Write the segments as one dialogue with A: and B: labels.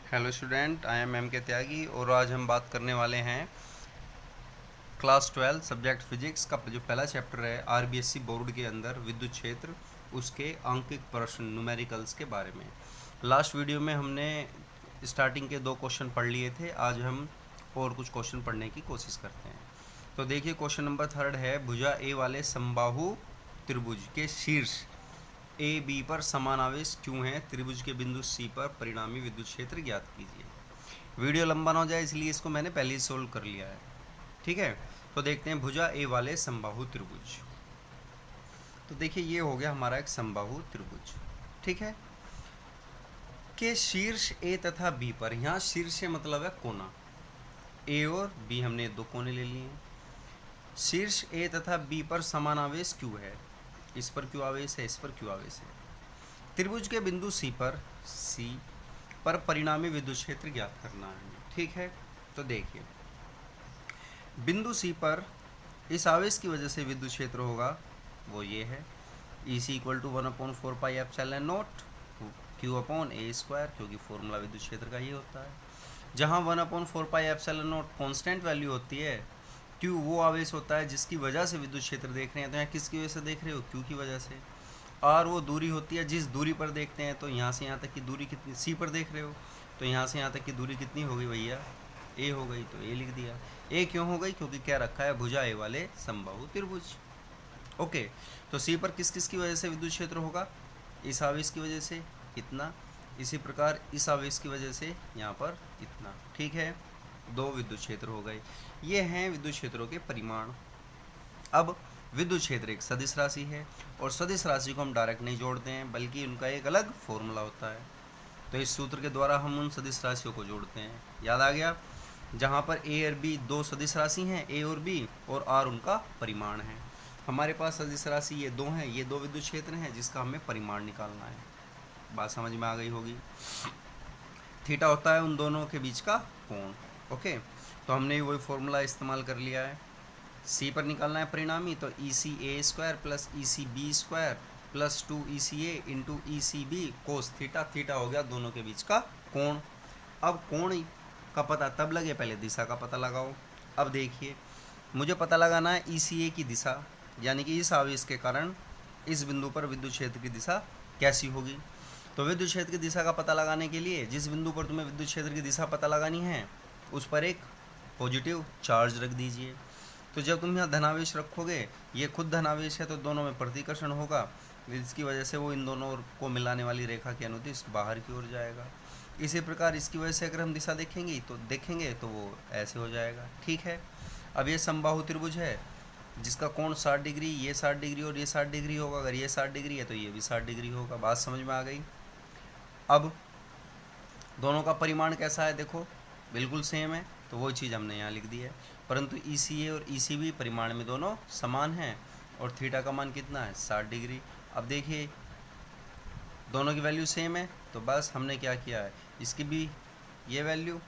A: Hello student, I am M K Tyagi और आज हम बात करने वाले हैं क्लास 12 सब्जेक्ट फिजिक्स का जो पहला चैप्टर है आरबीएससी बोर्ड के अंदर विद्युत क्षेत्र, उसके अंकित प्रश्न न्यूमेरिकल्स के बारे में। लास्ट वीडियो में हमने स्टार्टिंग के 2 क्वेश्चन पढ़ लिए थे। आज हम और कुछ क्वेश्चन पढ़ने की कोशिश करते हैं। तो देखिए, क्वेश्चन नंबर 3 है, भुजा ए वाले समबाहु त्रिभुज के शीर्ष ए बी पर समान आवेश क्यों है, त्रिभुज के बिंदु सी पर परिणामी विद्युत क्षेत्र ज्ञात कीजिए। वीडियो लंबा ना हो जाए इसलिए इसको मैंने पहले ही सोल्व कर लिया है। ठीक है, तो देखते हैं भुजा ए वाले समबाहु त्रिभुज। तो देखिए, ये हो गया हमारा एक समबाहु त्रिभुज। ठीक है, के शीर्ष ए तथा बी पर, यहाँ शीर्ष मतलब है कोना, ए और बी हमने 2 कोने ले लिए हैं। शीर्ष ए तथा बी पर समान आवेश क्यों है, इस पर क्यों आवेश है, इस पर क्यों आवेश है। त्रिभुज के बिंदु सी पर परिणामी विद्युत क्षेत्र ज्ञात करना है। ठीक है, तो देखिए, बिंदु सी पर इस आवेश की वजह से विद्युत क्षेत्र होगा, वो ये है, ई सी इक्वल टू 1/4πε0 Q/a², क्योंकि फॉर्मूला विद्युत क्षेत्र का ये होता है। जहाँ 1/4πε0 कांस्टेंट वैल्यू होती है, Q वो आवेश होता है जिसकी वजह से विद्युत क्षेत्र देख रहे हैं। तो यहाँ किसकी वजह से देख रहे हो, Q की वजह से। R वो दूरी होती है जिस दूरी पर देखते हैं। तो यहाँ से यहाँ तक की दूरी कितनी, C पर देख रहे हो, तो यहाँ से यहाँ तक की दूरी कितनी हो गई भैया, A हो गई, तो A लिख दिया। A क्यों हो गई, क्योंकि क्या रखा है, भुजा ए वाले समबाहु त्रिभुज। ओके, तो C पर किस किस की वजह से विद्युत क्षेत्र होगा, इस आवेश की वजह से इतना, इसी प्रकार इस आवेश की वजह से यहाँ पर इतना। ठीक है, 2 विद्युत क्षेत्र हो गए। ये हैं विद्युत क्षेत्रों के परिमाण। अब विद्युत क्षेत्र एक सदिश राशि है और सदिश राशि को हम डायरेक्ट नहीं जोड़ते हैं, बल्कि उनका एक अलग फॉर्मूला होता है। तो इस सूत्र के द्वारा हम उन सदिश राशियों को जोड़ते हैं। याद आ गया, जहाँ पर ए और बी 2 सदिश राशि हैं, ए और बी, और आर उनका परिमाण है। हमारे पास सदिश राशि ये 2 हैं, ये 2 विद्युत क्षेत्र हैं जिसका हमें परिमाण निकालना है। बात समझ में आ गई होगी। थीटा होता है उन दोनों के बीच का कोण। ओके, तो हमने वही फॉर्मूला इस्तेमाल कर लिया है। सी पर निकालना है परिणामी, तो E C A square plus E C B square plus 2 E C A into E C B cos theta. Theta हो गया दोनों के बीच का कोण। अब कोण का पता तब लगे, पहले दिशा का पता लगाओ। अब देखिए, मुझे पता लगाना है ई सी ए की दिशा, यानी कि इस आवेश के कारण इस बिंदु पर विद्युत क्षेत्र की दिशा कैसी होगी। तो विद्युत क्षेत्र की दिशा का पता लगाने के लिए जिस बिंदु पर तुम्हें विद्युत क्षेत्र की दिशा पता लगानी है, उस पर एक पॉजिटिव चार्ज रख दीजिए। तो जब तुम यहाँ धनावेश रखोगे, ये खुद धनावेश है, तो दोनों में प्रतिकर्षण होगा, जिसकी वजह से वो इन दोनों को मिलाने वाली रेखा के अनुदिश बाहर की ओर जाएगा। इसी प्रकार इसकी वजह से अगर हम दिशा देखेंगे तो वो ऐसे हो जाएगा। ठीक है, अब ये समबाहु त्रिभुज है जिसका कोण 60 डिग्री, ये 60 डिग्री और ये 60 डिग्री होगा। अगर ये 60 डिग्री है तो ये भी 60 डिग्री होगा। बात समझ में आ गई। अब दोनों का परिमाण कैसा है, देखो बिल्कुल सेम है, तो वो चीज़ हमने यहाँ लिख दी है। परंतु ई सी ए और ई सी बी परिमाण में दोनों समान हैं और थीटा का मान कितना है, 60 डिग्री। अब देखिए, दोनों की वैल्यू सेम है, तो बस हमने क्या किया है, इसकी भी ये वैल्यू,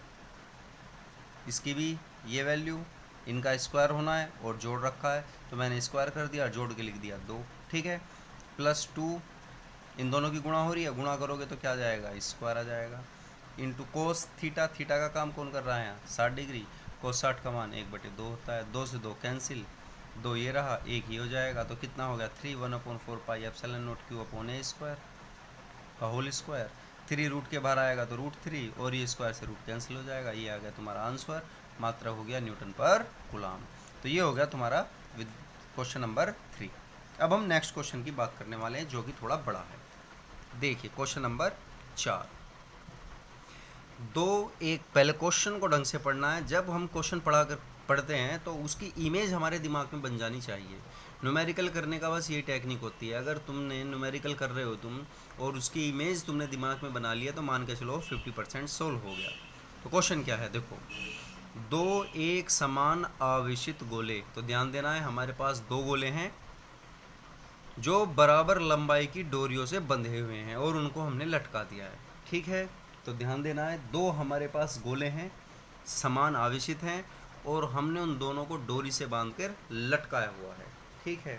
A: इसकी भी ये वैल्यू, इनका स्क्वायर होना है और जोड़ रखा है, तो मैंने स्क्वायर कर दिया, जोड़ के लिख दिया 2। ठीक है, प्लस 2, इन दोनों की गुणा हो रही है, गुणा करोगे तो क्या आ जाएगा, स्क्वायर आ जाएगा, इंटू कोस थीटा। थीटा का काम कौन कर रहा है यहाँ, 60 डिग्री। कोस 60 का मान 1/2 होता है, 2 से 2 कैंसिल, 2 ये रहा, 1 ये हो जाएगा, तो कितना हो गया 3 1/4πε0 Q/a² का होल स्क्वायर। 3 रूट के बाहर आएगा तो √3 और ये स्क्वायर से रूट कैंसिल हो जाएगा। ये आ गया तुम्हारा आंसर, मात्रा हो गया न्यूटन पर कूलाम। तो ये हो गया तुम्हारा क्वेश्चन नंबर 3। अब हम नेक्स्ट क्वेश्चन की बात करने वाले हैं जो कि थोड़ा बड़ा है। देखिए, क्वेश्चन नंबर 4। एक पहले क्वेश्चन को ढंग से पढ़ना है। जब हम क्वेश्चन पढ़ते हैं तो उसकी इमेज हमारे दिमाग में बन जानी चाहिए। न्यूमेरिकल करने का बस ये टेक्निक होती है। अगर तुमने न्यूमेरिकल कर रहे हो तुम और उसकी इमेज तुमने दिमाग में बना लिया, तो मान के चलो 50% सोल्व हो गया। तो क्वेश्चन क्या है, देखो, 2 एक समान आवेशित गोले। तो ध्यान देना है, हमारे पास 2 गोले हैं जो बराबर लंबाई की डोरियों से बंधे हुए हैं और उनको हमने लटका दिया है। ठीक है, तो ध्यान देना है, 2 हमारे पास गोले हैं, समान आवेशित हैं और हमने उन दोनों को डोरी से बांधकर लटकाया हुआ है। ठीक है,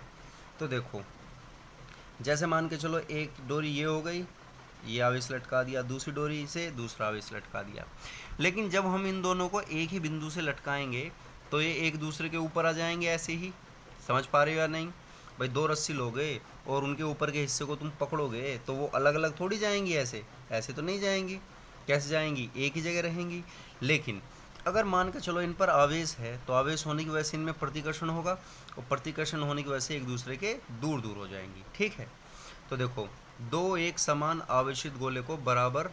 A: तो देखो, जैसे मान के चलो एक डोरी ये हो गई ये आवेश लटका दिया, दूसरी डोरी से दूसरा आवेश लटका दिया। लेकिन जब हम इन दोनों को एक ही बिंदु से लटकाएंगे तो ये एक दूसरे के ऊपर आ जाएंगे ऐसे ही। समझ पा रहे हो या नहीं भाई? दो रस्सी लोगे और उनके ऊपर के हिस्से को तुम पकड़ोगे तो वो अलग अलग थोड़ी जाएंगी, ऐसे ऐसे तो नहीं जाएंगी। कैसे जाएंगी? एक ही जगह रहेंगी। लेकिन अगर मान के चलो इन पर आवेश है तो आवेश होने की वजह से इनमें प्रतिकर्षण होगा और प्रतिकर्षण होने की वजह से एक दूसरे के दूर दूर हो जाएंगी। ठीक है, तो देखो दो एक समान आवेशित गोले को बराबर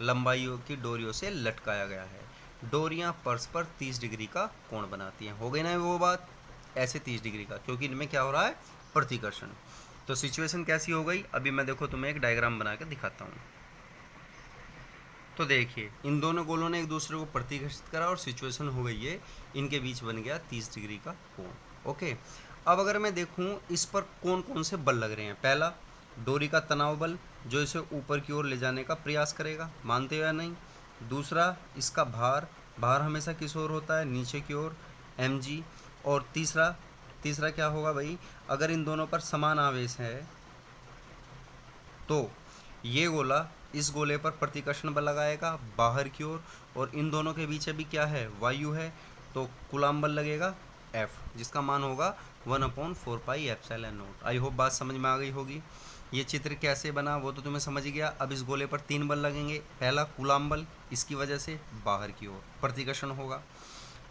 A: लंबाइयों की डोरियों से लटकाया गया है। डोरियां परस्पर 30 डिग्री का कोण बनाती हैं। हो गई ना वो बात? ऐसे 30 डिग्री का, क्योंकि इनमें क्या हो रहा है? प्रतिकर्षण। तो सिचुएशन कैसी हो गई? अभी मैं देखो तुम्हें एक डायग्राम बना के दिखाता हूँ। तो देखिए इन दोनों गोलों ने एक दूसरे को प्रतिकर्षित करा और सिचुएशन हो गई है, इनके बीच बन गया 30 डिग्री का कोण। ओके, अब अगर मैं देखूं इस पर कौन कौन से बल लग रहे हैं। पहला, डोरी का तनाव बल जो इसे ऊपर की ओर ले जाने का प्रयास करेगा, मानते हो या नहीं? दूसरा, इसका भार, भार हमेशा किस ओर होता है? नीचे की ओर, mg। और तीसरा क्या होगा भाई? अगर इन दोनों पर समान आवेश है तो ये गोला इस गोले पर प्रतिकर्षण बल लगाएगा बाहर की ओर, और इन दोनों के बीच अभी क्या है? वायु है, तो कूलाम बल लगेगा F, जिसका मान होगा 1/4πε0। आई होप बात समझ में आ गई होगी। ये चित्र कैसे बना वो तो तुम्हें समझ गया। अब इस गोले पर 3 बल लगेंगे। पहला कूलाम बल, इसकी वजह से बाहर की ओर प्रतिकर्षण होगा।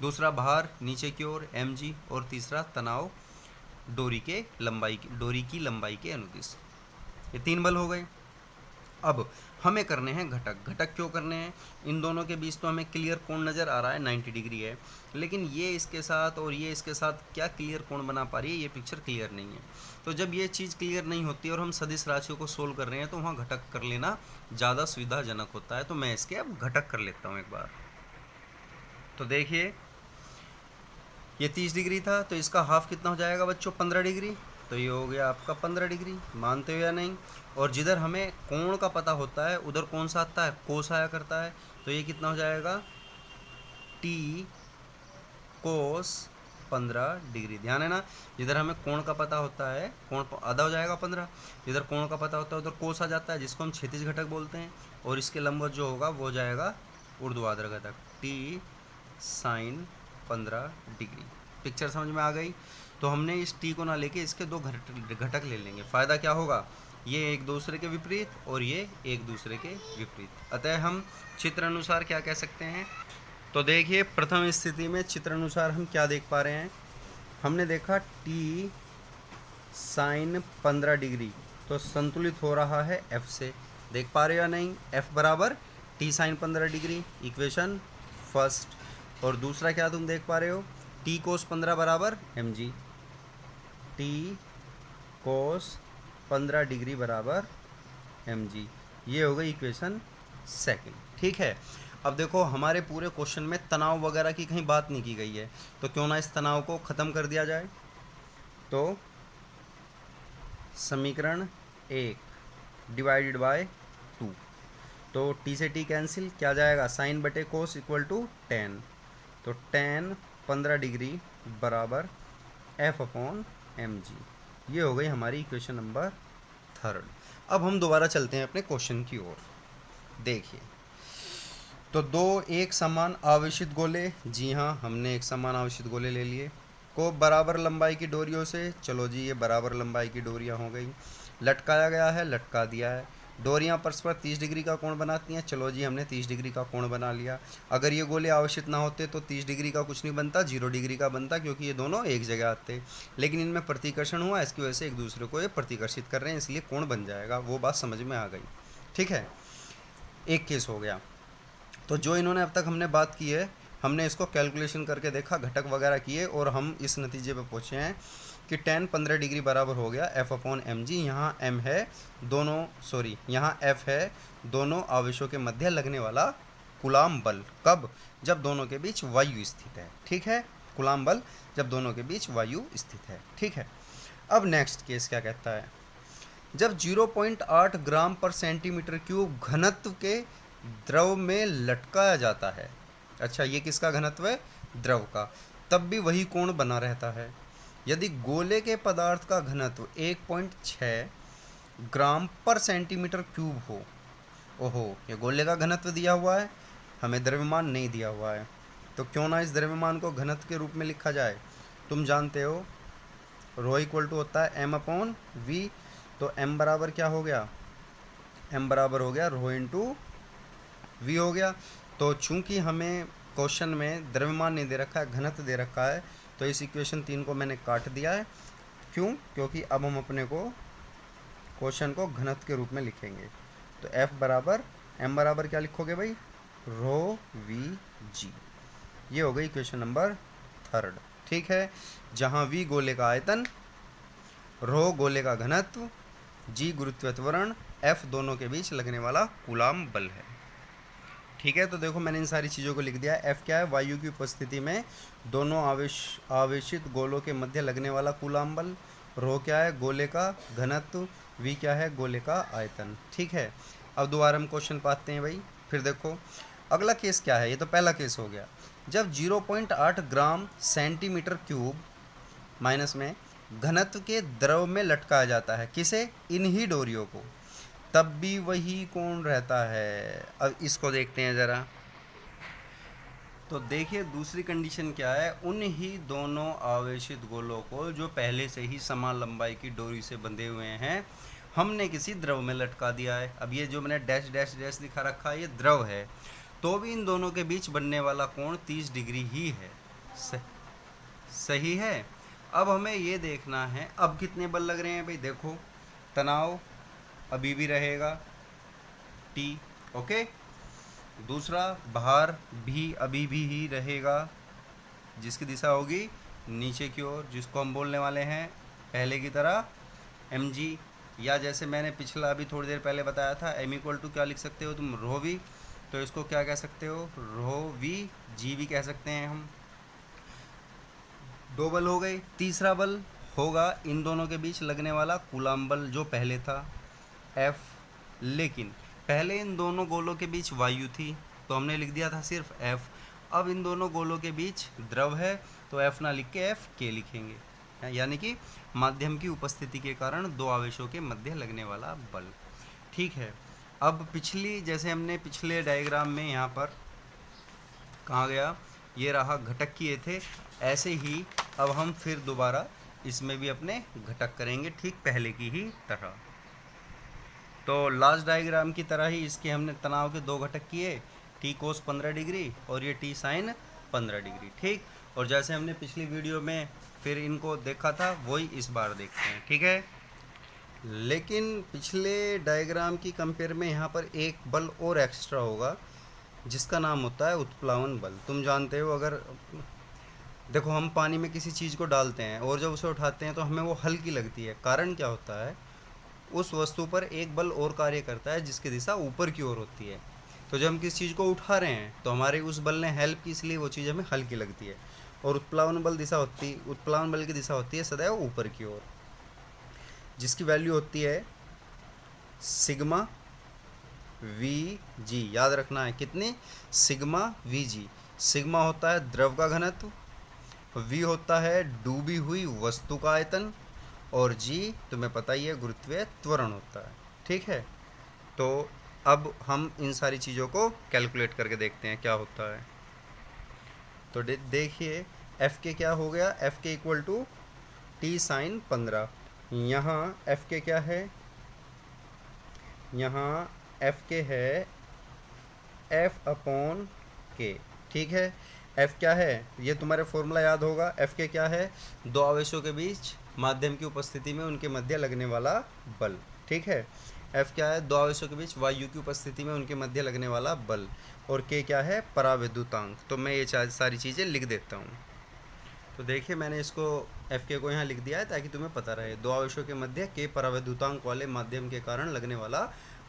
A: दूसरा भार नीचे की ओर mg, और तीसरा तनाव डोरी की लंबाई के अनुदिश। ये 3 बल हो गए। अब हमें करने हैं घटक। घटक क्यों करने हैं? इन दोनों के बीच तो हमें क्लियर कोण नज़र आ रहा है 90 डिग्री है, लेकिन ये इसके साथ और ये इसके साथ क्या क्लियर कोण बना पा रही है? ये पिक्चर क्लियर नहीं है। तो जब ये चीज़ क्लियर नहीं होती और हम सदिश राशियों को सोल्व कर रहे हैं तो वहाँ घटक कर लेना ज़्यादा सुविधाजनक होता है। तो मैं इसके अब घटक कर लेता हूँ एक बार। तो देखिए ये 30 डिग्री था, तो इसका हाफ कितना हो जाएगा बच्चों? 15 डिग्री। तो ये हो गया आपका 15 डिग्री, मानते हो या नहीं? और जिधर हमें कोण का पता होता है उधर कौन सा आता है? कोस आया करता है। तो ये कितना हो जाएगा? टी कोस 15 डिग्री। ध्यान है ना, जिधर हमें कोण का पता होता है कोण आधा हो जाएगा 15, जिधर कोण का पता होता है उधर कोस आ जाता है, जिसको हम क्षैतिज घटक बोलते हैं। और इसके लंबवत जो होगा वो जाएगा ऊर्ध्वाधर घटक, टी साइन 15 डिग्री। पिक्चर समझ में आ गई? तो हमने इस टी को ना लेके इसके दो घटक ले लेंगे। फ़ायदा क्या होगा? ये एक दूसरे के विपरीत और ये एक दूसरे के विपरीत। अतः हम चित्र अनुसार क्या कह सकते हैं? तो देखिए प्रथम स्थिति में चित्र अनुसार हम क्या देख पा रहे हैं? हमने देखा टी साइन 15 डिग्री तो संतुलित हो रहा है F से। देख पा रहे हो या नहीं? F बराबर T sine 15 degree, equation first. और दूसरा क्या तुम देख पा रहे हो? टी कोस 15 बराबर mg, टी कोस 15 डिग्री बराबर mg। ये हो गई इक्वेशन सेकंड। ठीक है, अब देखो हमारे पूरे क्वेश्चन में तनाव वगैरह की कहीं बात नहीं की गई है, तो क्यों ना इस तनाव को ख़त्म कर दिया जाए। तो समीकरण 1 डिवाइडेड बाय 2, तो टी से टी कैंसिल, क्या जाएगा? साइन बटे कोस इक्वल टू टेन। तो टेन 15 डिग्री बराबर F/mg। ये हो गई हमारी इक्वेशन नंबर थर्ड। अब हम दोबारा चलते हैं अपने क्वेश्चन की ओर। देखिए तो दो एक समान आवेशित गोले, जी हाँ हमने एक समान आवेशित गोले ले लिए, को बराबर लंबाई की डोरियों से, चलो जी ये बराबर लंबाई की डोरियां हो गई, लटकाया गया है, लटका दिया है। डोरियां परस्पर 30 डिग्री का कोण बनाती हैं, चलो जी हमने 30 डिग्री का कोण बना लिया। अगर ये गोले आवेशित ना होते तो 30 डिग्री का कुछ नहीं बनता, 0 डिग्री का बनता, क्योंकि ये दोनों एक जगह आते। लेकिन इनमें प्रतिकर्षण हुआ, इसकी वजह से एक दूसरे को ये प्रतिकर्षित कर रहे हैं, इसलिए कोण बन जाएगा। वो बात समझ में आ गई। ठीक है, एक केस हो गया। तो जो इन्होंने अब तक हमने बात की है, हमने इसको कैलकुलेशन करके देखा, घटक वगैरह किए, और हम इस नतीजे पे पहुँचे हैं कि tan 15 डिग्री बराबर हो गया F/mg। यहाँ m है दोनों, सॉरी यहाँ F है दोनों आवेशों के मध्य लगने वाला कूलाम बल। कब? जब दोनों के बीच वायु स्थित है। ठीक है, कूलाम बल जब दोनों के बीच वायु स्थित है। ठीक है, अब नेक्स्ट केस क्या कहता है? जब 0.8 ग्राम पर सेंटीमीटर क्यूब घनत्व के द्रव में लटकाया जाता है। अच्छा, ये किसका घनत्व है? द्रव का। तब भी वही कोण बना रहता है। यदि गोले के पदार्थ का घनत्व 1.6 ग्राम पर सेंटीमीटर क्यूब हो, ओहो, ये गोले का घनत्व दिया हुआ है, हमें द्रव्यमान नहीं दिया हुआ है, तो क्यों ना इस द्रव्यमान को घनत्व के रूप में लिखा जाए। तुम जानते हो रो इक्वल टू होता है m अपॉन v, तो m बराबर क्या हो गया, m बराबर हो गया रो इंटू v हो गया। तो चूंकि हमें क्वेश्चन में द्रव्यमान नहीं दे रखा है, घनत्व दे रखा है, तो इस इक्वेशन 3 को मैंने काट दिया है। क्यों? क्योंकि अब हम अपने को क्वेश्चन को घनत्व के रूप में लिखेंगे। तो f बराबर m बराबर क्या लिखोगे भाई, रो वी जी। ये हो गई इक्वेशन नंबर 3, ठीक है, जहाँ v गोले का आयतन, रो गोले का घनत्व, g गुरुत्वीय त्वरण, f दोनों के बीच लगने वाला कूलाम बल है। ठीक है, तो देखो मैंने इन सारी चीज़ों को लिख दिया है। f क्या है, वायु की उपस्थिति में दोनों आवेशित गोलों के मध्य लगने वाला कूलाम बल। रो क्या है, गोले का घनत्व। v क्या है, गोले का आयतन। ठीक है, अब दोबारा हम क्वेश्चन पाते हैं भाई। फिर देखो अगला केस क्या है, ये तो पहला केस हो गया। जब 0.8 ग्राम सेंटीमीटर क्यूब माइनस में घनत्व के द्रव में लटकाया जाता है, किसे, इन ही डोरियों को, तब भी वही कोण रहता है। अब इसको देखते हैं ज़रा। तो देखिए दूसरी कंडीशन क्या है, उन ही दोनों आवेशित गोलों को जो पहले से ही समान लंबाई की डोरी से बंधे हुए हैं, हमने किसी द्रव में लटका दिया है। अब ये जो मैंने डैश डैश डैश दिखा रखा है, ये द्रव है, तो भी इन दोनों के बीच बनने वाला कोण 30 डिग्री ही है। सही है। अब हमें ये देखना है अब कितने बल लग रहे हैं भाई। देखो तनाव अभी भी रहेगा T, ओके। दूसरा भार भी अभी भी ही रहेगा, जिसकी दिशा होगी नीचे की ओर, जिसको हम बोलने वाले हैं पहले की तरह mg, या जैसे मैंने पिछला अभी थोड़ी देर पहले बताया था m इक्वल टू क्या लिख सकते हो तुम, रो वी। तो इसको क्या कह सकते हो, रो वी जी भी कह सकते हैं हम। दो बल हो गए। तीसरा बल होगा इन दोनों के बीच लगने वाला कूलाम बल, जो पहले था F, लेकिन पहले इन दोनों गोलों के बीच वायु थी, तो हमने लिख दिया था सिर्फ F। अब इन दोनों गोलों के बीच द्रव है, तो F ना लिख के F K लिखेंगे, यानी कि माध्यम की उपस्थिति के कारण दो आवेशों के मध्य लगने वाला बल। ठीक है, अब पिछली, जैसे हमने पिछले डायग्राम में यहाँ पर कहाँ गया, ये रहा घटक किए थे, ऐसे ही अब हम फिर दोबारा इसमें भी अपने घटक करेंगे, ठीक पहले की ही तरह। तो लास्ट डायग्राम की तरह ही इसके हमने तनाव के दो घटक किए, T कोस 15 डिग्री और ये T साइन 15 डिग्री, ठीक। और जैसे हमने पिछली वीडियो में फिर इनको देखा था, वही इस बार देखते हैं, ठीक है। लेकिन पिछले डायग्राम की कंपेयर में यहाँ पर एक बल और एक्स्ट्रा होगा, जिसका नाम होता है उत्प्लावन बल। तुम जानते हो, अगर देखो हम पानी में किसी चीज़ को डालते हैं और जब उसे उठाते हैं तो हमें वो हल्की लगती है, कारण क्या होता है, उस वस्तु पर एक बल और कार्य करता है जिसकी दिशा ऊपर की ओर होती है। तो जब हम किसी चीज़ को उठा रहे हैं तो हमारे उस बल ने हेल्प की, इसलिए वो चीज़ हमें हल्की लगती है। और उत्प्लावन बल की दिशा होती है सदैव ऊपर की ओर, जिसकी वैल्यू होती है सिग्मा वी जी। याद रखना है कितनी, सिग्मा वी जी। सिग्मा होता है द्रव का घनत्व, वी होता है डूबी हुई वस्तु का आयतन, और जी तुम्हें पता ही है गुरुत्वीय त्वरण होता है, ठीक है। तो अब हम इन सारी चीज़ों को कैलकुलेट करके देखते हैं क्या होता है। तो देखिए एफ के क्या हो गया, एफ के इक्वल टू टी साइन 15। यहाँ एफ के क्या है, यहाँ एफ के है एफ अपॉन के, ठीक है। एफ क्या है, ये तुम्हारे फॉर्मूला याद होगा। एफ के क्या है, दो आवेशों के बीच माध्यम की उपस्थिति में उनके मध्य लगने वाला बल, ठीक है। एफ क्या है, दो आवेशों के बीच वायु की उपस्थिति में उनके मध्य लगने वाला बल। और के क्या है, पराविद्युतांक। तो मैं ये सारी चीज़ें लिख देता हूँ। तो देखिए मैंने इसको एफ के को यहाँ लिख दिया है ताकि तुम्हें पता रहे, दो आवेशों के मध्य के पराविद्युतांक वाले माध्यम के कारण लगने वाला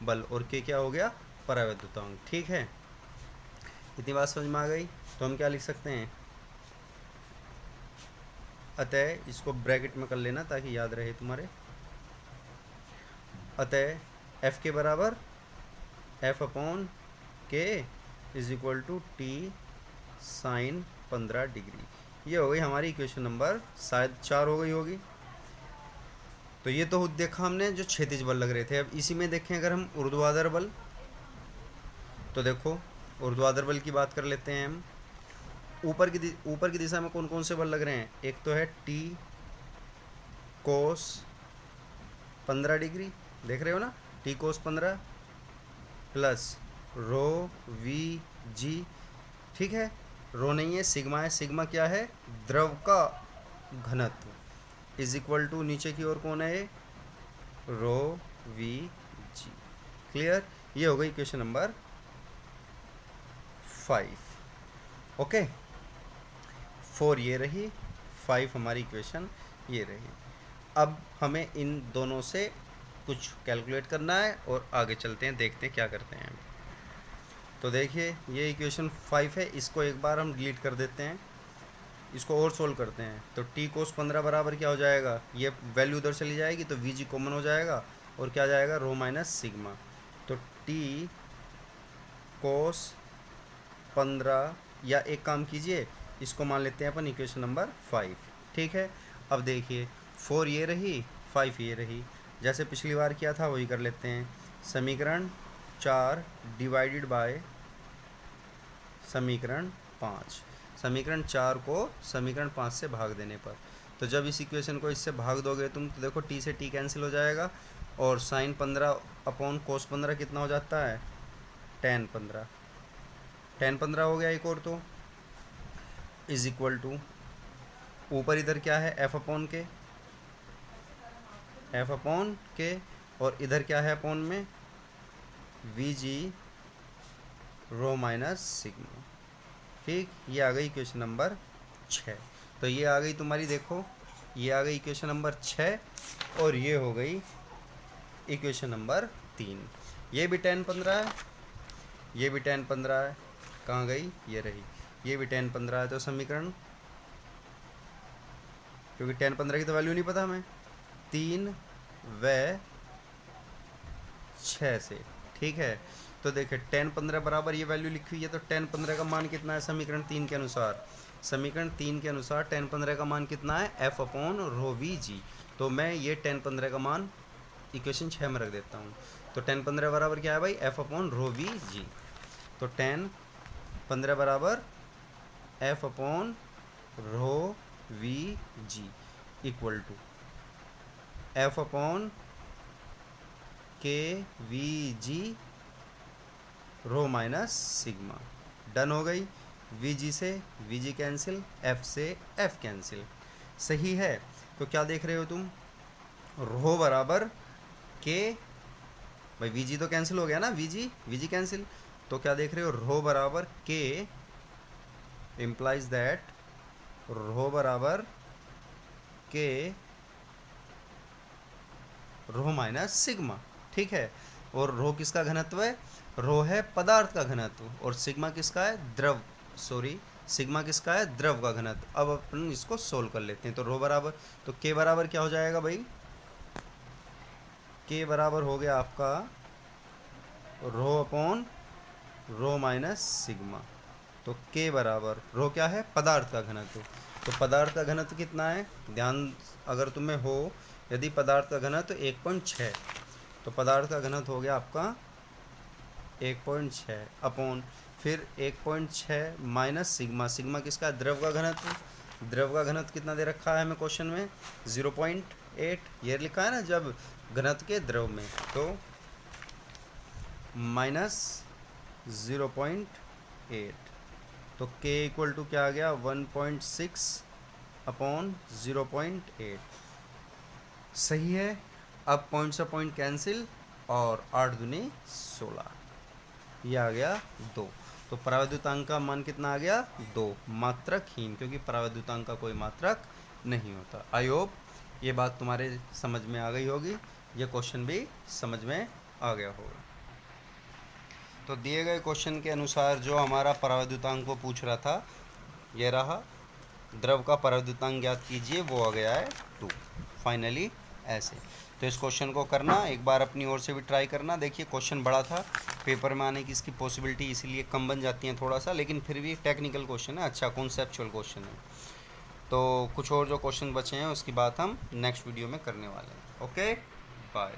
A: बल, और के क्या हो गया, पराविद्युतांक, ठीक है। इतनी बात समझ में आ गई। तो हम क्या लिख सकते हैं, अतः इसको ब्रैकेट में कर लेना ताकि याद रहे तुम्हारे। अतः एफ के बराबर F upon K is equal to T sine 15 degree. ये हो गई हमारी इक्वेशन नंबर शायद 4 हो गई होगी। तो ये तो देखा हमने जो क्षैतिज बल लग रहे थे। अब इसी में देखें अगर हम ऊर्ध्वाधर बल, तो देखो ऊर्ध्वाधर बल की बात कर लेते हैं हम। ऊपर की दिशा में कौन कौन से बल लग रहे हैं? एक तो है टी कोस 15 डिग्री, देख रहे हो ना, टी कोस 15 प्लस रो वी जी, ठीक है। रो नहीं है, सिग्मा है। सिग्मा क्या है? द्रव का घनत्व इज इक्वल टू नीचे की ओर कौन है? रो वी जी। क्लियर? ये हो गई क्वेश्चन नंबर 5। ओके, 4 ये रही, 5 हमारी इक्वेशन ये रही। अब हमें इन दोनों से कुछ कैलकुलेट करना है और आगे चलते हैं, देखते हैं क्या करते हैं। तो देखिए ये इक्वेशन 5 है, इसको एक बार हम डिलीट कर देते हैं, इसको और सोल्व करते हैं। तो टी कोस 15 बराबर क्या हो जाएगा? ये वैल्यू उधर चली जाएगी तो वी जी कॉमन हो जाएगा और क्या जाएगा? रो माइनस सिग्मा। तो टी कोस 15, या एक काम कीजिए, इसको मान लेते हैं अपन इक्वेशन नंबर 5, ठीक है। अब देखिए 4 ये रही, 5 ये रही, जैसे पिछली बार किया था वही कर लेते हैं। समीकरण 4 डिवाइडेड बाय समीकरण 5। समीकरण 4 को समीकरण 5 से भाग देने पर, तो जब इस इक्वेशन को इससे भाग दोगे तुम, तो देखो टी से टी कैंसिल हो जाएगा और साइन 15 अपॉन कोस 15 कितना हो जाता है? टेन 15। टेन 15 हो गया एक और, तो इज इक्वल टू ऊपर इधर क्या है? एफ अपॉन के, एफ अपॉन के, और इधर क्या है अपॉन में? We G rho minus sigma, ठीक। ये आ गई इक्वेशन नंबर 6। तो ये आ गई तुम्हारी, देखो ये आ गई इक्वेशन नंबर 6 और ये हो गई इक्वेशन नंबर 3। ये भी टेन 15 है, ये भी टेन 15 है, कहाँ गई? ये रही। ये भी टेन 15 है, तो समीकरण, क्योंकि टेन 15 की तो वैल्यू नहीं पता हमें, 3 व 6 से, ठीक है। तो देखिए टेन 15 बराबर ये वैल्यू लिखी हुई है, तो टेन 15 का मान कितना है समीकरण 3 के अनुसार? समीकरण 3 के अनुसार टेन 15 का मान कितना है? F upon rho V G. तो मैं ये टेन 15 का मान इक्वेशन 6 में रख देता हूँ। तो टेन 15 बराबर क्या है भाई? F upon rho V G. तो टेन 15 बराबर F upon rho V G equal to F upon K V G rho minus sigma. Done हो गई। वी जी से वी जी कैंसिल, एफ से एफ कैंसिल, सही है। तो क्या देख रहे हो तुम? रो बराबर के, भाई वी जी तो कैंसिल हो गया ना, वी जी कैंसिल, तो क्या देख रहे हो? रो बराबर के इम्प्लाइज दैट रो बराबर के रो माइनस सिग्मा, ठीक है। और रो किसका घनत्व है? रो है पदार्थ का घनत्व, और सिग्मा किसका है? द्रव, सॉरी सिग्मा किसका है? द्रव का घनत्व। अब अपन इसको सोल्व कर लेते हैं। तो रो बराबर, तो के बराबर क्या हो जाएगा भाई? के बराबर हो गया आपका rho upon rho minus sigma. तो के बराबर, रो क्या है? पदार्थ का घनत्व। तो पदार्थ का घनत्व कितना है? ध्यान अगर तुम्हें हो, यदि पदार्थ का घनत्व 1.6, तो पदार्थ का घनत्व हो गया आपका 1.6 अपॉन फिर 1.6 माइनस सिग्मा। सिग्मा किसका है? द्रव का घनत्व। द्रव का घनत्व कितना दे रखा है हमें क्वेश्चन में? 0.8, ये लिखा है ना जब घनत्व के द्रव में, तो माइनस 0.8, तो k इक्वल टू क्या आ गया? 1.6 अपॉन 0.8, सही है। अब पॉइंट से पॉइंट कैंसिल और 8 दूनी 16, ये आ गया 2। तो परावैद्युतांक का मान कितना आ गया? 2, मात्रकहीन, क्योंकि परावैद्युतांक का कोई मात्रक नहीं होता। आई होप ये बात तुम्हारे समझ में आ गई होगी, ये क्वेश्चन भी समझ में आ गया होगा। तो दिए गए क्वेश्चन के अनुसार जो हमारा परावैद्युतांक को पूछ रहा था, ये रहा, द्रव का परावैद्युतांक ज्ञात कीजिए, वो आ गया है 2 फाइनली ऐसे। तो इस क्वेश्चन को करना एक बार अपनी ओर से भी ट्राई करना। देखिए क्वेश्चन बड़ा था, पेपर में आने की इसकी पॉसिबिलिटी इसलिए कम बन जाती है थोड़ा सा, लेकिन फिर भी टेक्निकल क्वेश्चन है, अच्छा कॉन्सेप्चुअल क्वेश्चन है। तो कुछ और जो क्वेश्चन बचे हैं उसकी बात हम नेक्स्ट वीडियो में करने वाले हैं। Okay, bye.